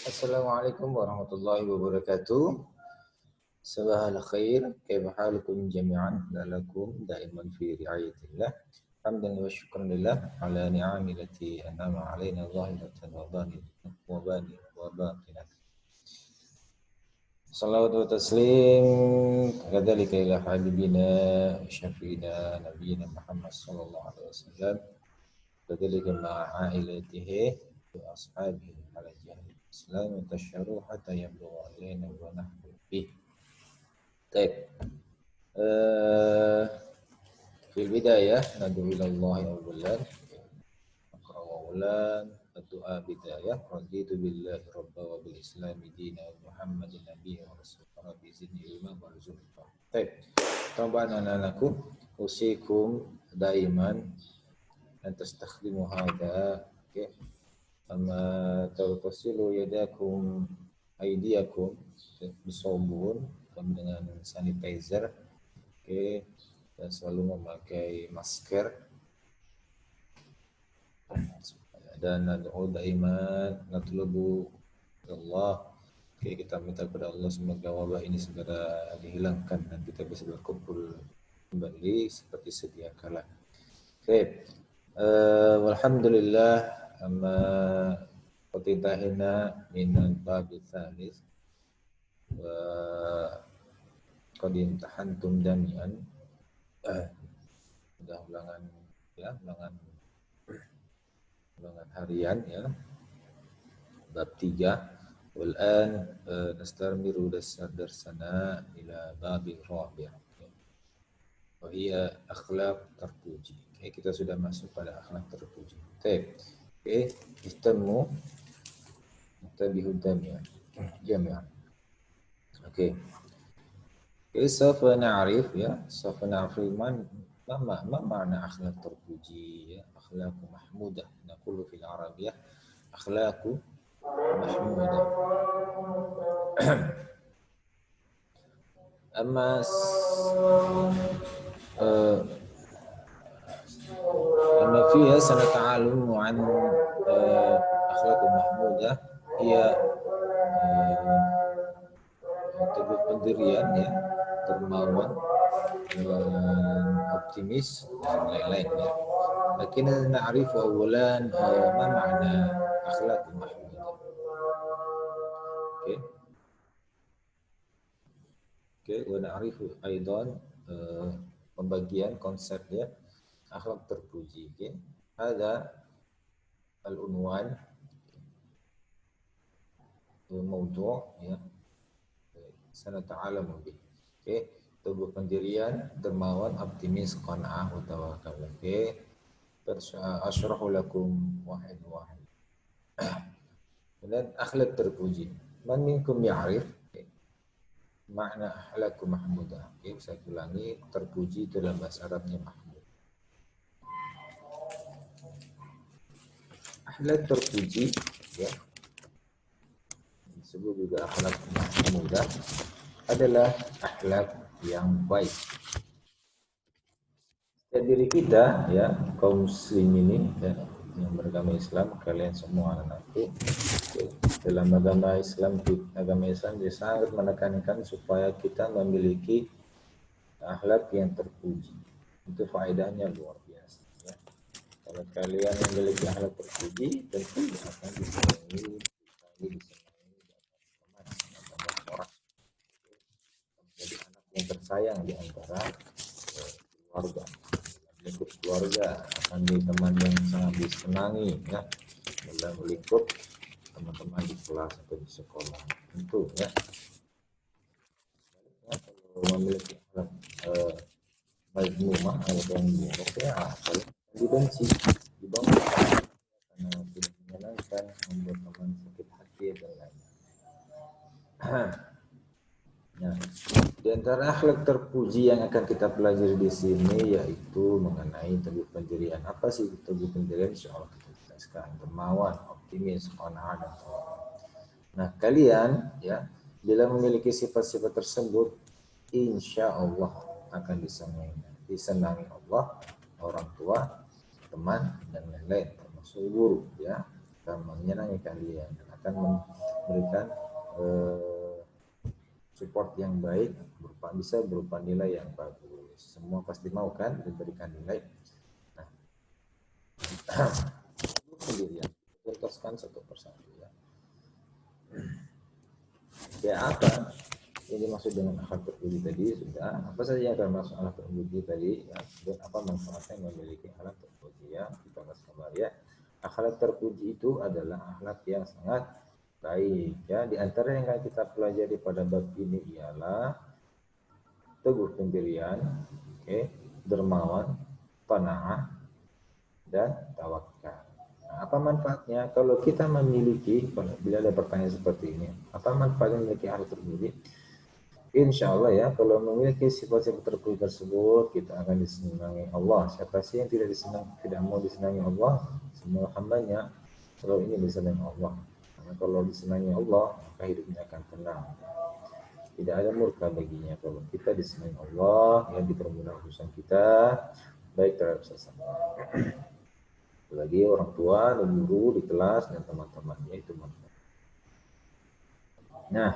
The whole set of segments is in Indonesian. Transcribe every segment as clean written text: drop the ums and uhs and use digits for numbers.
Assalamualaikum warahmatullahi wabarakatuh. Sabah al-khair, kaifa halukum jami'an, lalakum daiman fi riayatillah. Hamdan wa syukran lillah ala ni'ami lati an'ama alaina zahiratan wa batinah. Salawat wa taslim kadzalika ila habibina syafiina nabiyina Muhammad sallallahu alaihi wasallam. Kadzalika ma'a ailatihi wa ashabihi ala jahil Islam wa tasharu hatta yablugha alaina wa nahnu bih. Baik. Fil bidayah nad'u ila Allah awwalan awwalan ad-du'a bidayah raditu billahi rabba wa bil islami dina wa muhammadin nabiyya wa rasulullah rabbi zidni ilma warzuqna. Baik. Taban ananaku usikum daiman an tastakhdimu hadha okay. Amma tawtasilu yadakum aydiyakum bisabun dengan sanitizer okay. Dan selalu memakai masker dan nad'u daiman natlubu Allah okay. Kita minta kepada Allah semoga wabah ini segera dihilangkan dan kita bisa berkumpul kembali seperti sedia kala. Okay. Walhamdulillah amma qatitahina min al-bab al-thalith wa qad imtahantum jami'an sudah ulangan harian ya bab 3 wal an nastarmiru darsana ila bab rabi' wa hiya akhlaq terpuji. Okay, kita sudah masuk pada akhlak terpuji. Okay, istamu tabihud jami'an. Okay. سوف نعرف ما معنى أخلاق terpuji ya أخلاق محمودة نقول في العربية أخلاق محمودة أما فيها سنتعلم عن أخلاق محمودة هي teguh pendirian ya dermawan optimis dan lain-lain ya. Lakin na'rifu awalan ma ma'na akhlaq mahmudah. Oke, wa na'rifu aidan pembagian konsep ya akhlak terpuji. Oke. Ada al-unwan mawdu' ya. Sanata'alamu bih. Oke, teguh pendirian, dermawan, optimis, qanaah, wa tawakal. Oke. Asyrahu lakum wahid. Dan akhlak terpuji. Man minkum ya'rif makna akhlaq mahmudah. Oke, saya ulangi, terpuji dalam bahasa Arabnya mahmud. Akhlak terpuji ya. Disebut juga akhlak mahmudah adalah akhlak yang baik. Setiap diri kita ya kaum muslim ini ya, yang beragama Islam, kalian semua anak-anakku dalam agama Islam dia sangat menekankan supaya kita memiliki akhlak yang terpuji. Itu faedahnya luar biasa ya. Kalau kalian memiliki akhlak terpuji tentu akan disenangi menjadi anak yang tersayang di antara keluarga. Lingkup keluarga akan menjadi teman yang sangat disenangi ya dalam lingkup teman-teman di kelas atau di sekolah tentu ya. Kalau memiliki akhlak mazmumah atau yang buruk ya kalau dibenci dibangun karena tidak menyenangkan, membuat teman sakit hati dan lain-lain. Nah, di antara akhlak terpuji yang akan kita pelajari di sini yaitu mengenai teguh pendirian. Apa sih teguh pendirian? Insyaallah kita jelaskan. Dermawan, optimis, qanaah dan tawakal. Nah, kalian ya bila memiliki sifat-sifat tersebut, insya Allah akan disenangi Allah, orang tua, teman dan lain-lain termasuk guru ya. akan menyenangi kalian, akan memberikan support yang baik, bisa berupa nilai yang bagus. Semua pasti mau kan diberikan nilai. Nah, sendirian, tuntaskan satu persatu ya. Ya apa ini maksud dengan akhlak terpuji tadi sudah. Apa saja yang termasuk akhlak terpuji tadi ya, dan apa manfaatnya memiliki akhlak terpuji ya. Kita bahas kembali ya. Akhlak terpuji itu adalah akhlak yang sangat baik ya. Di antara yang kita pelajari pada bab ini ialah teguh pendirian, dermawan, qanaah, dan tawakal. Nah, apa manfaatnya kalau kita memiliki, bila ada pertanyaan seperti ini, apa manfaatnya memiliki akhlak terpuji? Insya Allah ya, kalau memiliki sifat-sifat terpuji tersebut, kita akan disenangi Allah. Siapa sih yang tidak mau disenangi Allah? Semua hambanya selalu ini disenangi Allah. Karena kalau disenangi Allah, maka hidupnya akan tenang. Tidak ada murka baginya kalau kita disenangi Allah, yang dipermudah urusan kita, baik terhadap sesama. Lagi orang tua dan guru di kelas dan teman-temannya itu manfaat. Nah,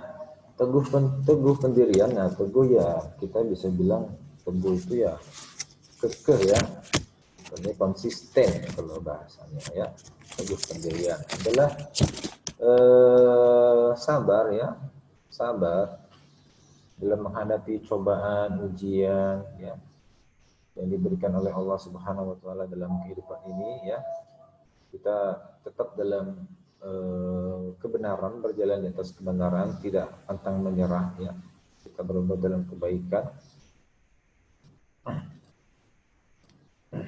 teguh pendirian, nah teguh ya kita bisa bilang teguh itu ya kekeh ya, ini konsisten kalau bahasanya ya. Teguh pendirian adalah sabar ya, sabar dalam menghadapi cobaan, ujian ya yang diberikan oleh Allah Subhanahu wa taala dalam kehidupan ini ya. Kita tetap dalam kebenaran, berjalan di atas kebenaran, tidak pantang menyerah ya. Kita berbuat dalam kebaikan.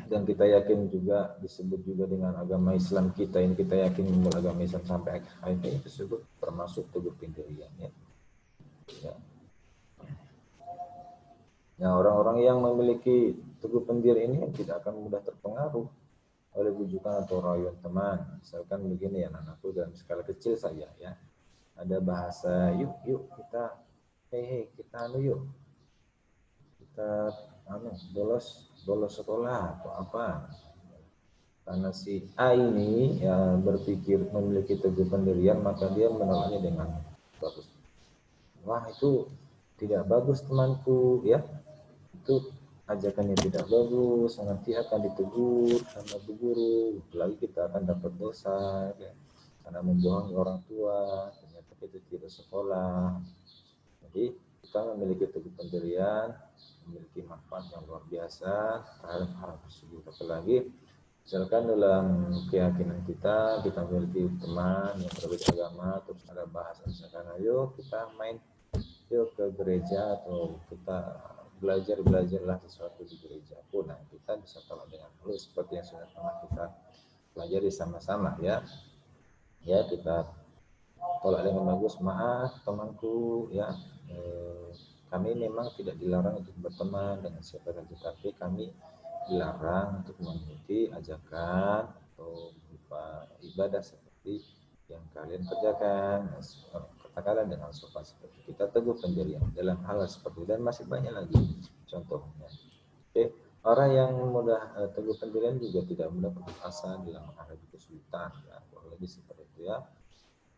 Dan kita yakin juga disebut juga dengan agama Islam kita ini, kita yakin agama Islam sampai akhir ini disebut termasuk teguh pendirian ya. Ya. Nah, orang-orang yang memiliki teguh pendirian ini tidak akan mudah terpengaruh oleh bujukan atau rayuan teman. Misalkan begini ya, anakku dalam skala kecil saja ya. Ada bahasa yuk kita kita yuk. Kita bolos sekolah atau apa. Karena si A ini ya berpikir memiliki teguh pendirian, maka dia menolaknya dengan bagus. Wah, itu tidak bagus temanku ya. Itu ajakan yang tidak bagus, nanti akan ditegur sama bu guru, lagi kita akan dapat dosa ya, karena membohongi orang tua, ternyata kita tidak sekolah. Jadi kita memiliki teguh pendirian, memiliki manfaat yang luar biasa terhadap hal tersebut. Apalagi misalkan dalam keyakinan kita memiliki teman yang berbeda agama, terus ada bahasa misalkan ayo kita main yuk ke gereja atau kita belajarlah sesuatu di gereja pun. Nah, kita bisa tolak dengan halus seperti yang sudah pernah kita pelajari sama-sama ya. Ya, kita tolak dengan bagus, maaf temanku ya, kami memang tidak dilarang untuk berteman dengan siapa saja, tapi kami dilarang untuk mengikuti ajakan atau berupa ibadah seperti yang kalian kerjakan. Katakanlah dengan sopan seperti kita teguh pendirian dalam hal seperti itu, dan masih banyak lagi contohnya. Oke, orang yang mudah teguh pendirian juga tidak mudah putus asa dalam menghadapi kesulitan ya, lebih seperti itu ya.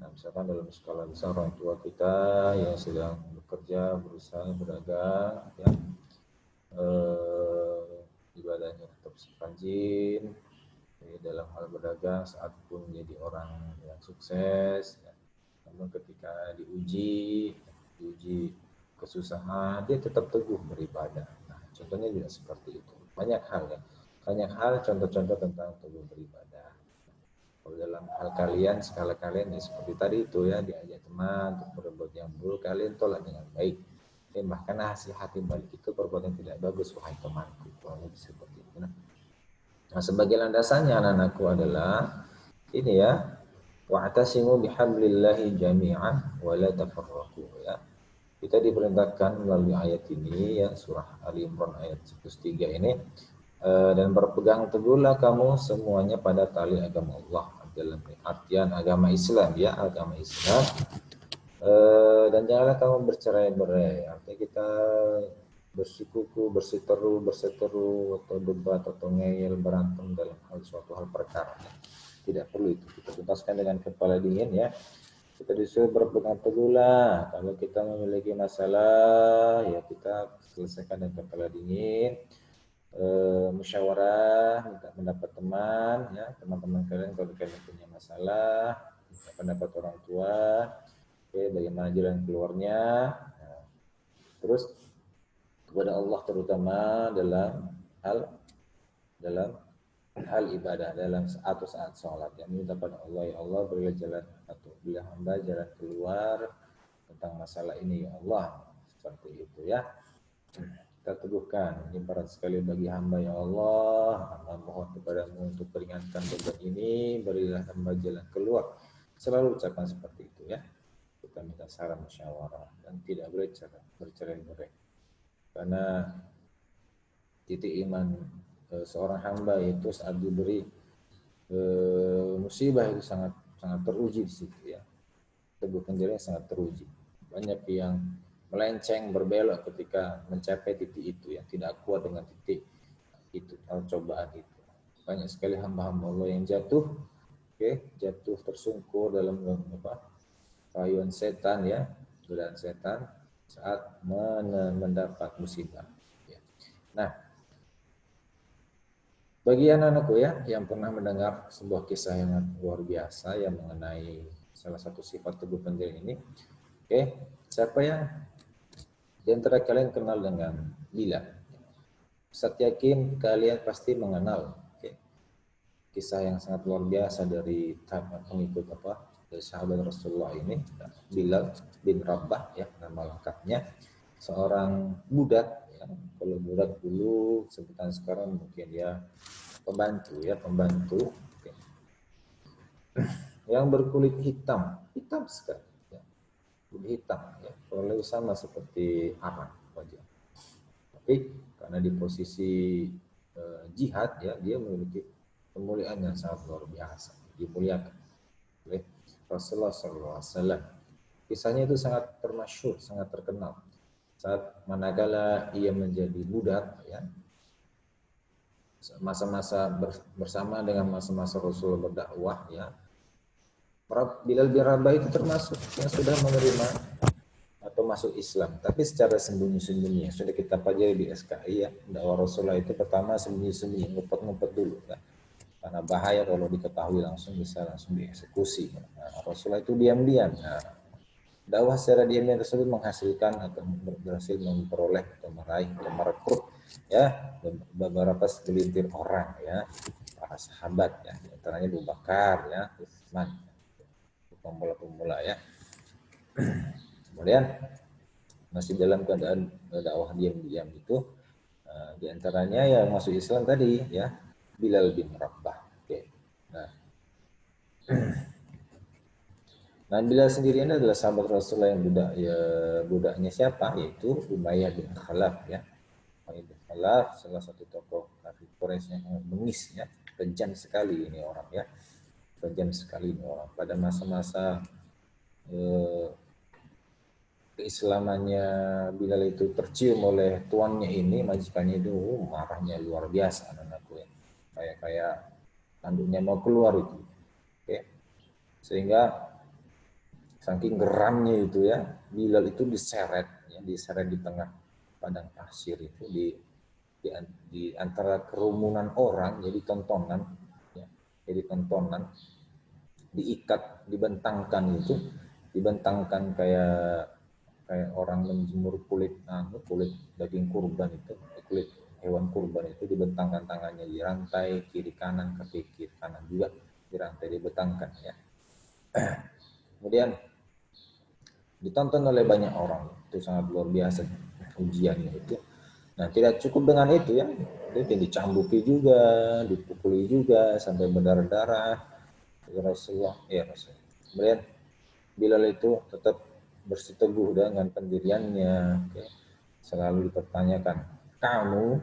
Nah, misalkan dalam skala besar orang tua kita yang sedang bekerja, berusaha, berdagang ya, ibadahnya tetap rajin dalam hal berdagang saat pun menjadi orang yang sukses ya. Namun ketika diuji kesusahan, dia tetap teguh beribadah. Nah, contohnya juga seperti itu. Banyak hal ya. Banyak hal contoh-contoh tentang teguh beribadah. Kalau dalam hal kalian, skala kalian ya seperti tadi itu ya, diajak teman untuk berbuat yang buruk, kalian tolak dengan baik. Dan bahkan hasil hati balik itu perbuatan tidak bagus, wahai temanku. Kalau seperti itu. Nah, sebagai landasannya anak-anakku adalah ini ya, wa'tasimu bihablillahi jami'an wa la tafarraqu ya. Kita diperintahkan melalui ayat ini ya, surah Ali Imran ayat 103 ini, dan berpegang teguhlah kamu semuanya pada tali agama Allah, dalam artian agama Islam ya, agama Islam, dan janganlah kamu bercerai-berai. Artinya kita bersikuku, berseteru atau debat atau ngeyel, berantem dalam suatu hal perkara. Tidak perlu itu, kita tuntaskan dengan kepala dingin ya. Kita disuruh berpegang teguhlah. Kalau kita memiliki masalah, ya kita selesaikan dengan kepala dingin. Musyawarah, minta pendapat teman, ya teman-teman kalian kalau kalian punya masalah, minta pendapat orang tua, oke, bagaimana jalan keluarnya. Nah, terus kepada Allah terutama dalam hal ibadah, dalam saat sholat, yang minta pada Allah, ya Allah berilah jalan atau bila hamba jalan keluar tentang masalah ini ya Allah, seperti itu ya. Kita teguhkan, ini berat sekali bagi hamba ya Allah, hamba mohon kepadamu untuk peringatkan beban ini, berilah hamba jalan keluar. Selalu ucapkan seperti itu ya. Kita minta saran musyawarah dan tidak boleh bercerai-berai. Karena titik iman seorang hamba itu saat diberi musibah itu sangat sangat teruji di situ ya. Teguh pendirinya sangat teruji. Banyak yang melenceng, berbelok ketika mencapai titik itu ya, tidak kuat dengan titik itu atau cobaan itu. Banyak sekali hamba-hamba Allah yang jatuh, jatuh tersungkur dalam rayuan setan ya, godaan setan saat mendapat musibah. Ya. Nah, bagi anak-anakku ya yang pernah mendengar sebuah kisah yang luar biasa yang mengenai salah satu sifat tubuh pendiri ini, siapa yang di antara kalian kenal dengan Bilal? Saya yakin kalian pasti mengenal kisah yang sangat luar biasa dari pengikut dari sahabat Rasulullah ini, Bilal bin Rabah ya nama lengkapnya, seorang budak ya. Kalau budak dulu sebutan sekarang mungkin ya pembantu yang berkulit hitam sekali ya. Kulit hitam ya, kurang lebih sama seperti Arab wajah. Tapi karena di posisi jihad ya, dia memiliki kemuliaan yang sangat luar biasa, dimuliakan oleh Rasulullah SAW. Kisahnya itu sangat termasyhur, sangat terkenal. Saat manakala ia menjadi budak ya, masa-masa bersama dengan masa-masa Rasulullah berdakwah ya, Bilal bin Rabah itu termasuk yang sudah menerima atau masuk Islam, tapi secara sembunyi-sembunyi. Sudah kita pelajari di SKI ya, dakwah Rasulullah itu pertama sembunyi-sembunyi, ngumpet-ngumpet dulu ya. Karena bahaya kalau diketahui langsung bisa langsung dieksekusi. Nah, Rasulullah itu diam-diam. Nah, dakwah secara diam-diam tersebut menghasilkan atau berhasil memperoleh atau meraih atau merekrut ya beberapa segelintir orang ya, para sahabat ya, antaranya Abu Bakar ya, Utsman, pemula-pemula ya. Kemudian masih dalam keadaan dakwah diam-diam itu, di antaranya yang masuk Islam tadi ya, Bilal bin Rabah. Oke. Nah, Bilal sendiri ini adalah sahabat Rasulullah yang budaknya siapa? Yaitu Umayyah bin Khalaf ya. Umayyah bin Khalaf salah satu tokoh kafir Quraisy yang bengis ya, kejam sekali ini orang ya. Kejam sekali ini orang. Pada masa-masa keislamannya Bilal itu tercium oleh tuannya ini, majikannya itu marahnya luar biasa anakku ya. Kayak tanduknya mau keluar itu. Oke. Sehingga saking geramnya itu ya, Bilal itu diseret di tengah padang pasir itu di antara kerumunan orang, jadi tontonan ya, diikat, dibentangkan kayak orang menjemur kulit daging kurban itu, kulit hewan kurban itu, dibentangkan tangannya di rantai kiri kanan, kaki kiri kanan juga di rantai dibentangkan ya. Kemudian ditonton oleh banyak orang, itu sangat luar biasa ujiannya itu. Nah, tidak cukup dengan itu ya, itu dicambuki juga, dipukuli juga sampai berdarah-darah. Rasulullah. Kemudian Bilal itu tetap bersiteguh dengan pendiriannya, selalu dipertanyakan, kamu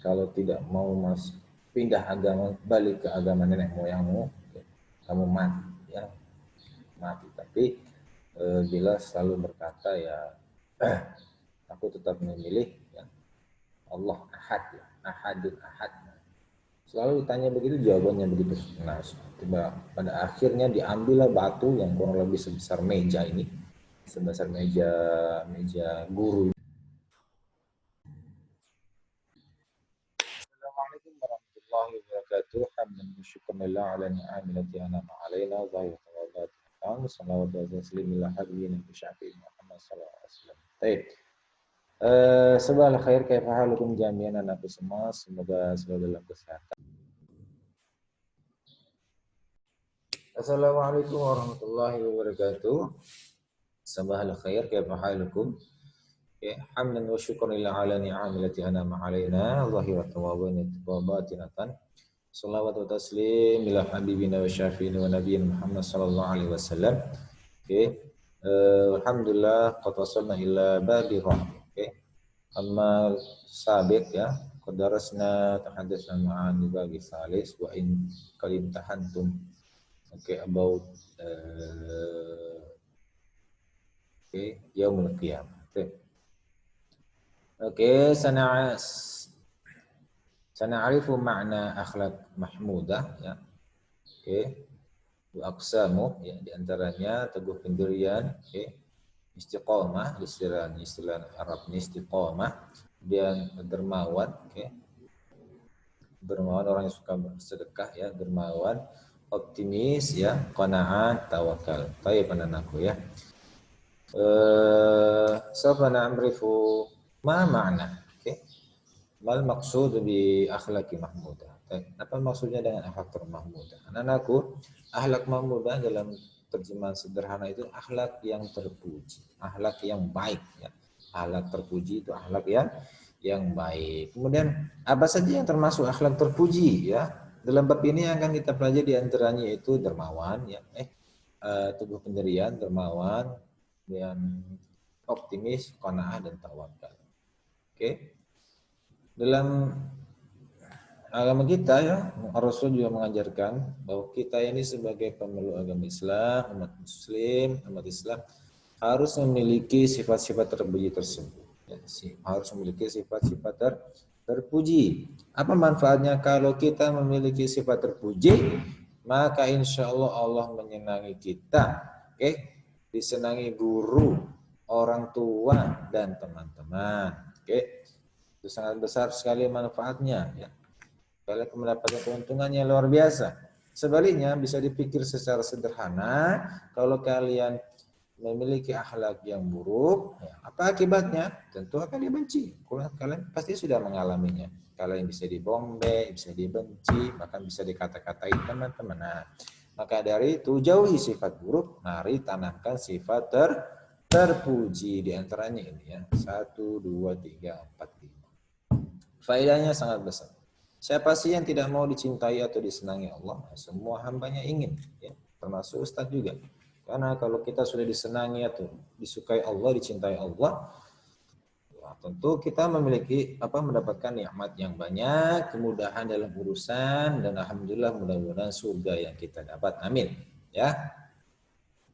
kalau tidak mau pindah agama, balik ke agama nenek moyangmu, kamu mati ya, mati. Tapi Bilal selalu berkata ya, aku tetap memilih ya, Allah ahad ya, ahadul ahad, Selalu ditanya begitu, jawabannya begitu. Nah, pada akhirnya diambillah batu yang kurang lebih sebesar meja ini, sebesar meja guru. Assalamualaikum warahmatullahi wabarakatuh. Hamdan wa syukran lillah ala ni'amati an'ama alaina wa salawatu wa taslim ila habibina syafi'i Muhammad sallallahu alaihi wasallam. Baik. Sabahal khair, kaifa halukum jami'an anakku semua, semoga selalu dalam kesehatan. Assalamualaikum warahmatullahi wabarakatuh. Sabahal khair, kaifa halukum? Hamdan wa syukran lillah ala ni'amati an'ama alaina zahiratan wa batinatan. Salawat wa taslim ila habibina wa syafi'ina wa nabiyina Muhammad sallallahu alaihi wasallam. Alhamdulillah qad wasalna ila babi rahim. Amma sabiq ya, qad darasna tahaddatsna ma'an bagi salis wa in qalim tahantum. About yaumul qiyamah. Sana'arifu makna akhlak mahmudah ya. Wa aqsamu ya, di antaranya teguh pendirian, istiqomah, istilah Arab istiqomah, kemudian dermawan, dermawan orang yang suka bersedekah ya, dermawan, optimis ya, qanaat, tawakal. Baik anakku ya. Sawfa na'rifu ma ma'na. Mal maksud bi akhlaki mahmudah. Apa maksudnya dengan akhlak mahmudah? Anak-anakku, akhlak mahmudah dalam terjemahan sederhana itu akhlak yang terpuji, akhlak yang baik ya. Akhlak terpuji itu akhlak yang baik. Kemudian apa saja yang termasuk akhlak terpuji ya? Dalam bab ini akan kita pelajari di antaranya yaitu dermawan ya, teguh pendirian, dermawan, dan optimis, qanaah dan tawakal. Dalam agama kita ya, Rasul juga mengajarkan bahwa kita ini sebagai pemeluk agama Islam, umat Muslim, umat Islam harus memiliki sifat-sifat terpuji tersebut. Ya, harus memiliki sifat-sifat terpuji. Apa manfaatnya kalau kita memiliki sifat terpuji? Maka insya Allah Allah menyenangi kita. Disenangi guru, orang tua dan teman-teman. Itu sangat besar sekali manfaatnya ya. Kalian mendapatkan keuntungannya luar biasa. Sebaliknya bisa dipikir secara sederhana, kalau kalian memiliki akhlak yang buruk, ya, apa akibatnya? Tentu akan dibenci. Kalian pasti sudah mengalaminya. Kalian bisa dibombe, bisa dibenci, bahkan bisa dikata-katain teman-teman. Nah, maka dari itu jauhi sifat buruk, mari tanamkan sifat terpuji. Di antaranya ini ya, 1, 2, 3, 4, 5. Faedahnya sangat besar. Siapa sih yang tidak mau dicintai atau disenangi Allah? Semua hambanya ingin, ya, termasuk Ustadz juga. Karena kalau kita sudah disenangi atau disukai Allah, dicintai Allah, ya, tentu kita mendapatkan nikmat yang banyak, kemudahan dalam urusan, dan alhamdulillah mudah-mudahan surga yang kita dapat. Amin. Ya.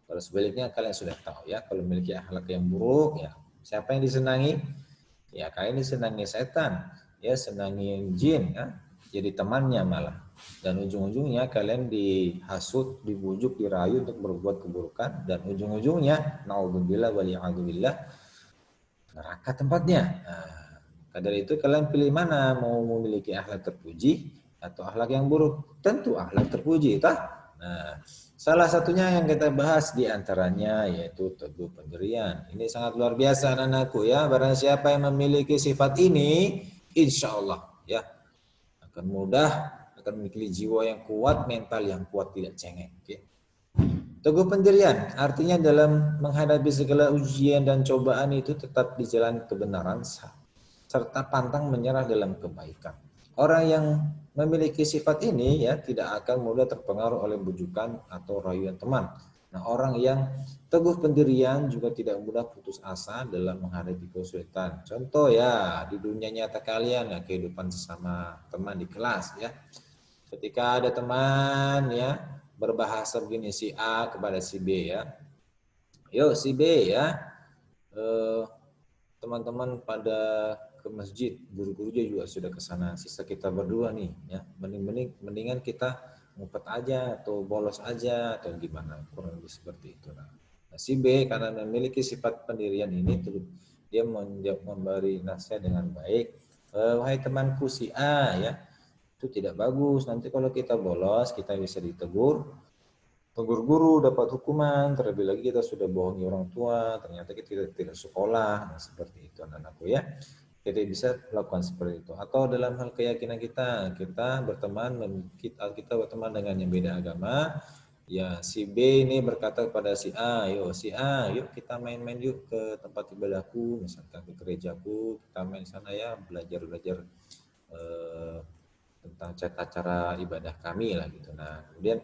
Kalau sebaliknya kalian sudah tahu ya, kalau memiliki akhlak yang buruk, ya siapa yang disenangi? Ya kalian disenangi setan, ya senangi jin, ya jadi temannya malah. Dan ujung-ujungnya kalian dihasut, dibujuk, dirayu untuk berbuat keburukan, dan ujung-ujungnya naudzubillah waliyadzubillah neraka tempatnya. Nah, dari itu kalian pilih mana, mau memiliki akhlak terpuji atau akhlak yang buruk? Tentu akhlak terpuji, tah? Nah, salah satunya yang kita bahas di antaranya yaitu teguh pendirian. Ini sangat luar biasa anak-anakku ya. Barang siapa yang memiliki sifat ini, insya Allah ya akan mudah, akan memiliki jiwa yang kuat, mental yang kuat, tidak cengeng. Teguh pendirian artinya dalam menghadapi segala ujian dan cobaan itu tetap di jalan kebenaran serta pantang menyerah dalam kebaikan. Orang yang memiliki sifat ini ya tidak akan mudah terpengaruh oleh bujukan atau rayuan teman. Nah, orang yang teguh pendirian juga tidak mudah putus asa dalam menghadapi kesulitan. Contoh ya di dunia nyata kalian ya, kehidupan sesama teman di kelas ya. Ketika ada teman ya berbahasa begini, si A kepada si B ya. Yuk si B ya, teman-teman pada ke masjid, guru-gurunya juga sudah ke sana, sisa kita berdua nih ya. Mendingan kita ngumpet aja atau bolos aja atau gimana, kurang lebih seperti itu. Nah, si B karena memiliki sifat pendirian ini tuh dia memberi nasihat dengan baik. Wahai temanku si A ya, itu tidak bagus. Nanti kalau kita bolos, kita bisa ditegur, tegur guru, dapat hukuman. Terlebih lagi kita sudah bohongi orang tua, ternyata kita tidak sekolah. Nah, seperti itu anak-anakku ya. Kita bisa lakukan seperti itu. Atau dalam hal keyakinan kita berteman dengan yang beda agama. Ya, si B ini berkata kepada si A, yuk kita main-main yuk ke tempat ibadahku, misalkan ke gerejaku, kita main sana ya, belajar tentang cara ibadah kami lah gitu. Nah, kemudian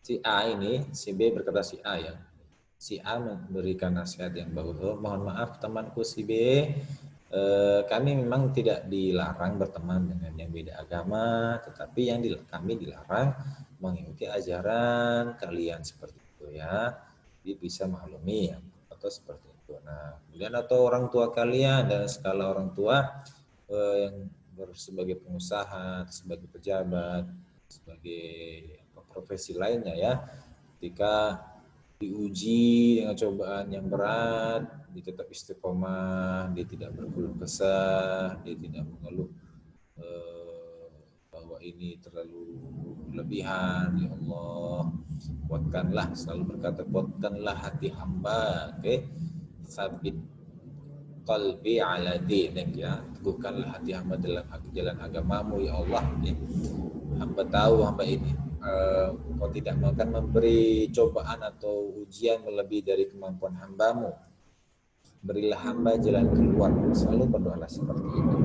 si A ini, si B berkata si A ya, si A memberikan nasihat yang bagus. Oh, mohon maaf temanku si B, kami memang tidak dilarang berteman dengan yang beda agama, tetapi kami dilarang mengikuti ajaran kalian seperti itu ya. Jadi bisa maklumi ya, atau seperti itu. Nah, kemudian atau orang tua kalian dan skala orang tua yang sebagai pengusaha, sebagai pejabat, sebagai profesi lainnya ya, ketika diuji dengan cobaan yang berat, dia tetap istiqomah, dia tidak berkeluh kesah, dia tidak mengeluh bahwa ini terlalu berlebihan. Ya Allah, kuatkanlah, selalu berkata kuatkanlah hati hamba, sabit qalbi ala dinik ya, teguhkanlah hati hamba dalam jalan agamamu ya Allah ya. Hamba tahu hamba ini kau tidak akan memberi cobaan atau ujian melebihi dari kemampuan hambamu. Berilah hamba jalan keluar. Selalu berdoalah seperti itu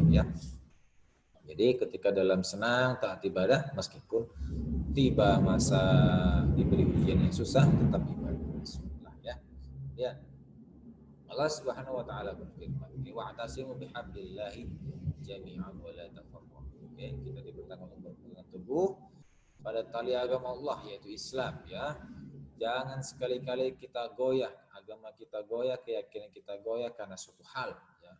ya. Jadi ketika dalam senang taat ibadah, meskipun tiba masa diberi ujian yang susah, tetap ibadah. Bismillah ya. Ya. Allah Subhanahu wa taala berfirman, "Wa'tasimu bihablillahi jami'an wa la tafarraqu." Kita diberitakan untuk berpegang teguh pada tali agama Allah yaitu Islam ya. Jangan sekali-kali kita goyah, agama kita goyah, keyakinan kita goyah karena suatu hal ya.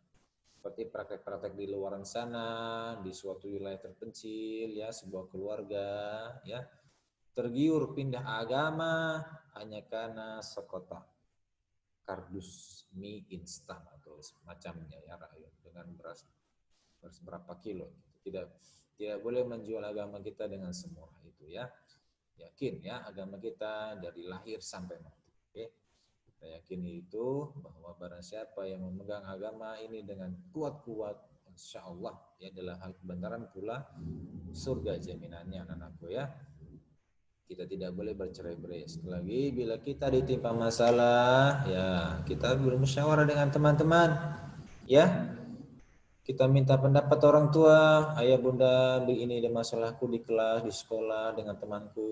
Seperti praktek-praktek di luar sana, di suatu wilayah terpencil ya, sebuah keluarga ya, tergiur pindah agama hanya karena sekotak kardus mie instan atau semacamnya ya, dengan beras berapa kilo. Tidak boleh menjual agama kita dengan semurah itu ya. Yakin ya agama kita dari lahir sampai mati. Oke. Kita yakin itu bahwa barang siapa yang memegang agama ini dengan kuat-kuat, insya Allah ya adalah hal kebenaran pula surga jaminannya anak-anakku ya. Kita tidak boleh bercerai-berai. Sekali lagi, bila kita ditimpa masalah, ya kita bermusyawarah dengan teman-teman, ya. Kita minta pendapat orang tua, ayah bunda, begini ada masalahku di kelas, di sekolah dengan temanku,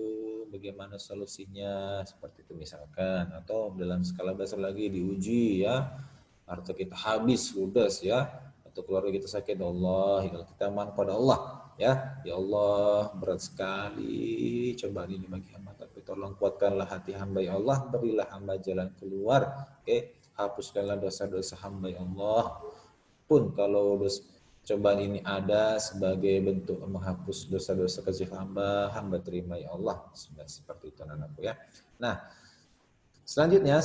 bagaimana solusinya, seperti itu misalkan. Atau dalam skala besar lagi diuji, ya. Harta kita habis, ludes, ya. Atau keluarga kita sakit, Allah, ya kita mohon pada Allah. Ya Allah, berat sekali cobaan ini bagi hamba, tapi tolong kuatkanlah hati hamba ya Allah, berilah hamba jalan keluar. Hapuskanlah dosa-dosa hamba ya Allah. Pun kalau cobaan ini ada sebagai bentuk menghapus dosa-dosa kecil hamba terima ya Allah. Seperti itu anakku ya. Nah, selanjutnya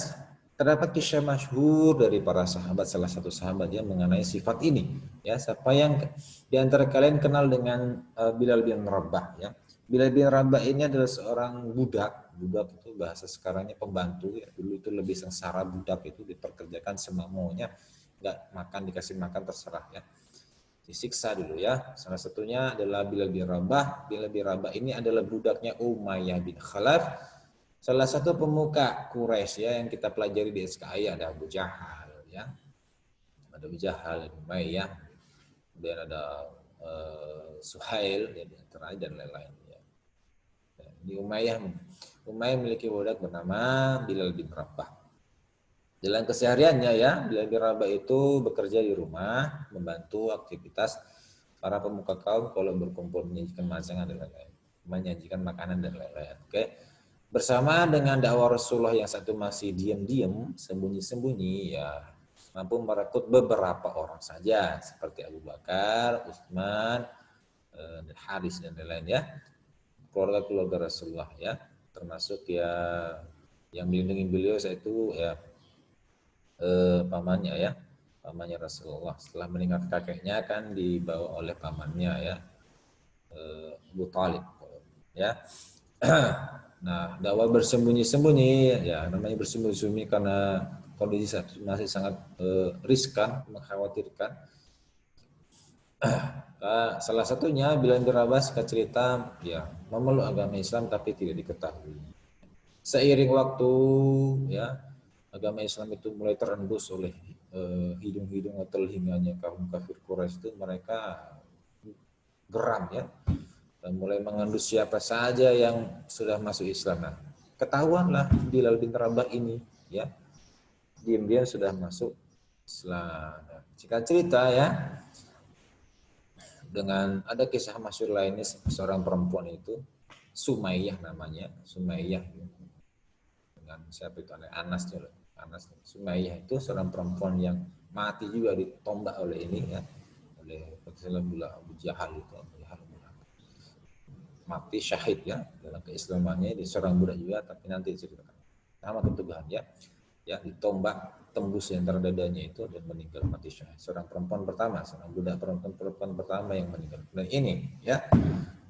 terdapat kisah masyhur dari para sahabat, salah satu sahabat yang mengenai sifat ini. Ya, siapa yang di antara kalian kenal dengan Bilal bin Rabah ya? Bilal bin Rabah ini adalah seorang budak. Budak itu bahasa sekarangnya pembantu ya. Dulu itu lebih sengsara, budak itu diperkerjakan semaunya, nggak makan dikasih makan terserah ya. Disiksa dulu ya. Salah satunya adalah Bilal bin Rabah. Bilal bin Rabah ini adalah budaknya Umayyah bin Khalaf. Salah satu pemuka Quraisy ya yang kita pelajari di SKI ada Abu Jahal ya. Ada Abu Jahal, Umayyah, kemudian ada Suhail ya, dan lain-lain ya. Di Umayyah memiliki budak bernama Bilal bin Rabah. Dalam kesehariannya ya, Bilal bin Rabah itu bekerja di rumah, membantu aktivitas para pemuka kaum kalau berkumpul menyajikan masakan dan lain-lain, menyajikan makanan dan lain-lain. Oke. Bersama dengan dakwah Rasulullah yang satu masih diam-diam, sembunyi-sembunyi ya, mampu merekrut beberapa orang saja seperti Abu Bakar, Utsman, Haris dan lain-lain ya, keluarga-keluarga Rasulullah ya, termasuk ya yang melindungi beliau yaitu ya pamannya ya, pamannya Rasulullah. Setelah meninggal kakeknya kan dibawa oleh pamannya ya, Abu Talib ya. Nah, dakwah bersembunyi-sembunyi ya, namanya bersembunyi-sembunyi karena kondisi masih sangat riskan, mengkhawatirkan. Salah satunya Bilal bin Rabah cerita ya memeluk agama Islam tapi tidak diketahui. Seiring waktu ya agama Islam itu mulai terendus oleh hidung-hidung atau telinganya kaum kafir Quraisy, itu mereka geram ya dan mulai mengendus siapa saja yang sudah masuk Islam. Nah, ketahuanlah Bilal bin Rabah ini ya diam-diam sudah masuk Islam. Singkat cerita ya, dengan ada kisah masyhur lainnya, seorang perempuan itu Sumayyah namanya, Sumayyah dengan siapa itu, Anas juga. Anas Sumayyah itu seorang perempuan yang mati juga ditombak oleh ini ya, oleh Abu Jahal itu, mati syahid ya dalam keislamannya, di seorang budak juga, tapi nanti diceritakan. Sama ketugahan ya, ya ditombak tembus yang dadanya itu dan meninggal mati syahid. Seorang perempuan pertama, seorang budak perempuan pertama yang meninggal. Dan ini ya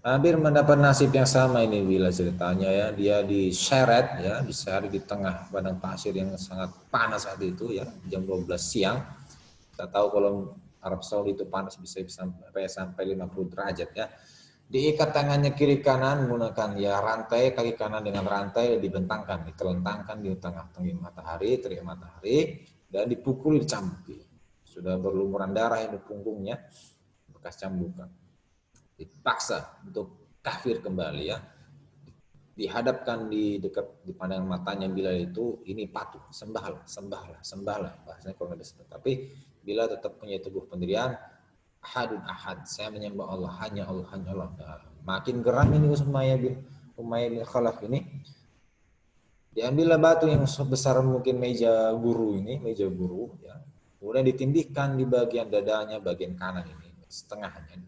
hampir mendapat nasib yang sama ini bila ceritanya ya, dia diseret ya, diseret di tengah padang pasir yang sangat panas saat itu ya, jam 12 siang. Kita tahu kalau Arab Saudi itu panas bisa sampai 50 derajat ya. Diikat tangannya kiri kanan menggunakan ya rantai, kaki kanan dengan rantai dibentangkan, ditelentangkan di tengah-tengah matahari, terik matahari, dan dipukuli, dicambuki. Sudah berlumuran darah di punggungnya, bekas cambukan. Dipaksa untuk kafir kembali ya. Dihadapkan di dekat di pandangan matanya Bilal itu, ini patuh, sembahlah, sembahlah, sembahlah. Bahasanya kalau nggak, tapi Bilal tetap punya teguh pendirian. Ahadun ahad, saya menyembah Allah, hanya Allah, hanya Allah. Nah, makin geram ini Umayyah bin Khalaf ini. Diambillah batu yang sebesar mungkin meja guru ini, meja guru ya. Kemudian ditindihkan di bagian dadanya, bagian kanan ini, setengahnya.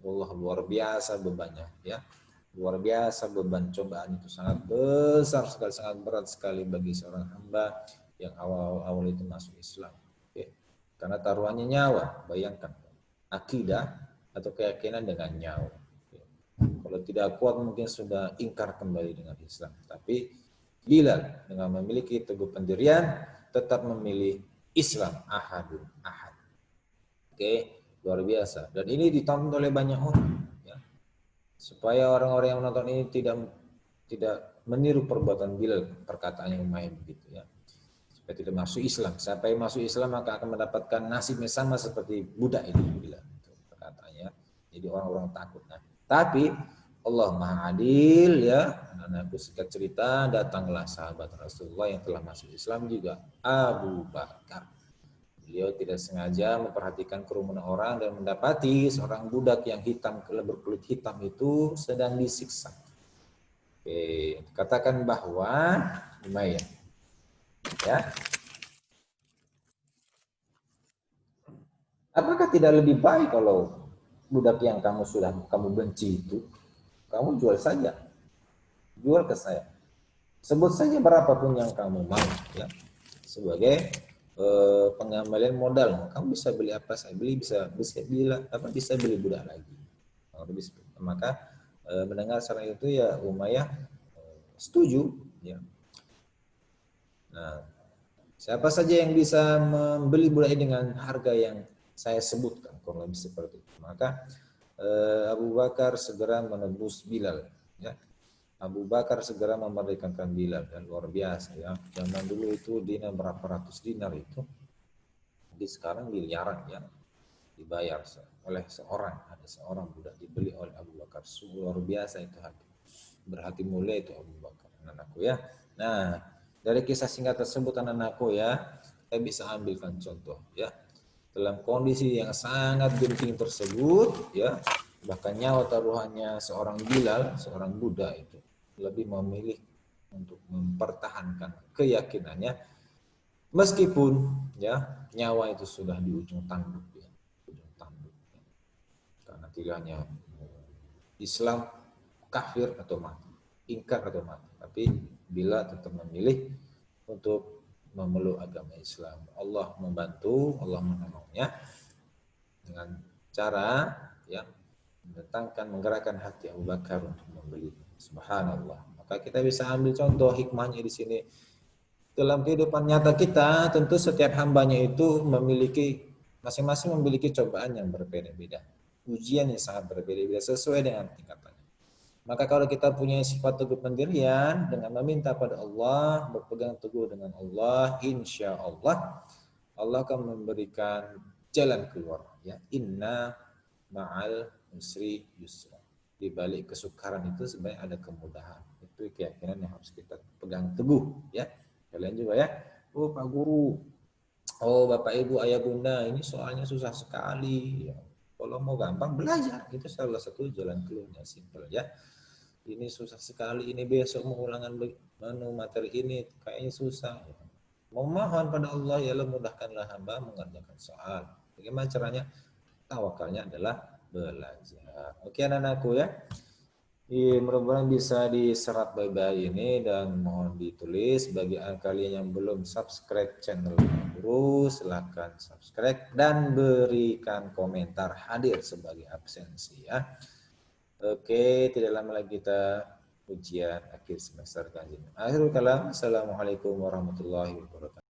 Allah, luar biasa bebannya ya. Luar biasa beban cobaan itu, sangat besar sekali, sangat berat sekali bagi seorang hamba yang awal-awal itu masuk Islam. Oke. Karena taruhannya nyawa, bayangkan. Akidah atau keyakinan dengan nyawa. Kalau tidak kuat mungkin sudah ingkar kembali dengan Islam. Tapi Bilal dengan memiliki teguh pendirian tetap memilih Islam, ahadun ahad. Oke, luar biasa. Dan ini ditonton oleh banyak orang. Ya. Supaya orang-orang yang menonton ini tidak meniru perbuatan Bilal, perkataan yang main begitu ya. Supaya tidak masuk Islam. Siapa yang masuk Islam maka akan mendapatkan nasibnya sama seperti budak ini bilang katanya. Jadi orang-orang takut. Nah, tapi Allah Maha Adil ya. Anak-anakku, singkat cerita, datanglah sahabat Rasulullah yang telah masuk Islam juga, Abu Bakar. Beliau tidak sengaja memperhatikan kerumunan orang dan mendapati seorang budak yang hitam, berkulit hitam itu sedang disiksa. Oke, katakan bahwa lumayan ya. Apakah tidak lebih baik kalau budak yang kamu benci itu kamu jual saja, jual ke saya, sebut saja berapapun yang kamu mau ya, sebagai pengembalian modal. Kamu bisa beli apa saya beli, bisa beli budak lagi. Maka mendengar saran itu ya Umayyah setuju ya. Nah, siapa saja yang bisa membeli budak ini dengan harga yang saya sebutkan, kurang lebih seperti itu. Maka Abu Bakar segera menebus Bilal ya. Abu Bakar segera memerdekakan Bilal, dan luar biasa ya. Zaman dulu itu dinar berapa ratus dinar itu. Jadi sekarang miliaran ya dibayar oleh seorang, ada seorang budak dibeli oleh Abu Bakar. Luar biasa itu hati. Berhati mulia itu Abu Bakar, anak-anakku ya. Nah, dari kisah singkat tersebut anak-anakku ya, kita bisa ambilkan contoh ya. Dalam kondisi yang sangat genting tersebut ya, bahkan nyawa taruhannya seorang Bilal, seorang budak itu lebih memilih untuk mempertahankan keyakinannya Meskipun ya nyawa itu sudah di ujung tanduk ya, ujung tanduk. Karena pilihannya Islam, kafir atau mati, ingkar atau mati. Tapi bila tetap memilih untuk memeluk agama Islam, Allah membantu, Allah menolongnya dengan cara yang mendatangkan, menggerakkan hati Abu Bakar untuk membeli. Subhanallah. Maka kita bisa ambil contoh hikmahnya di sini. Dalam kehidupan nyata kita, tentu setiap hambanya itu memiliki, masing-masing memiliki cobaan yang berbeda-beda. Ujian yang sangat berbeda-beda sesuai dengan tingkatannya. Maka kalau kita punya sifat teguh pendirian dengan meminta pada Allah, berpegang teguh dengan Allah, insya Allah, Allah akan memberikan jalan keluar. Ya, inna ma'al usri yusra. Di balik kesukaran itu sebenarnya ada kemudahan. Itu keyakinan yang harus kita pegang teguh. Ya, kalian juga ya. Oh Pak Guru, oh Bapak Ibu, Ayah Bunda, ini soalnya susah sekali. Ya, kalau mau gampang belajar, itu salah satu jalan keluarnya simpel ya. Ini susah sekali, ini besok mau ulangan materi ini kayaknya susah. Ya. Memohon pada Allah ya Allah mudahkanlah hamba mengerjakan soal. Bagaimana caranya? Tawakalnya adalah belajar. Oke anak-anakku ya. Mudah-mudahan bisa diserap baik-baik ini dan mohon ditulis bagi kalian yang belum subscribe channel Guru, silahkan subscribe dan berikan komentar hadir sebagai absensi ya. Oke, tidak lama lagi kita ujian akhir semester kajian. Akhirul kalam, assalamualaikum warahmatullahi wabarakatuh.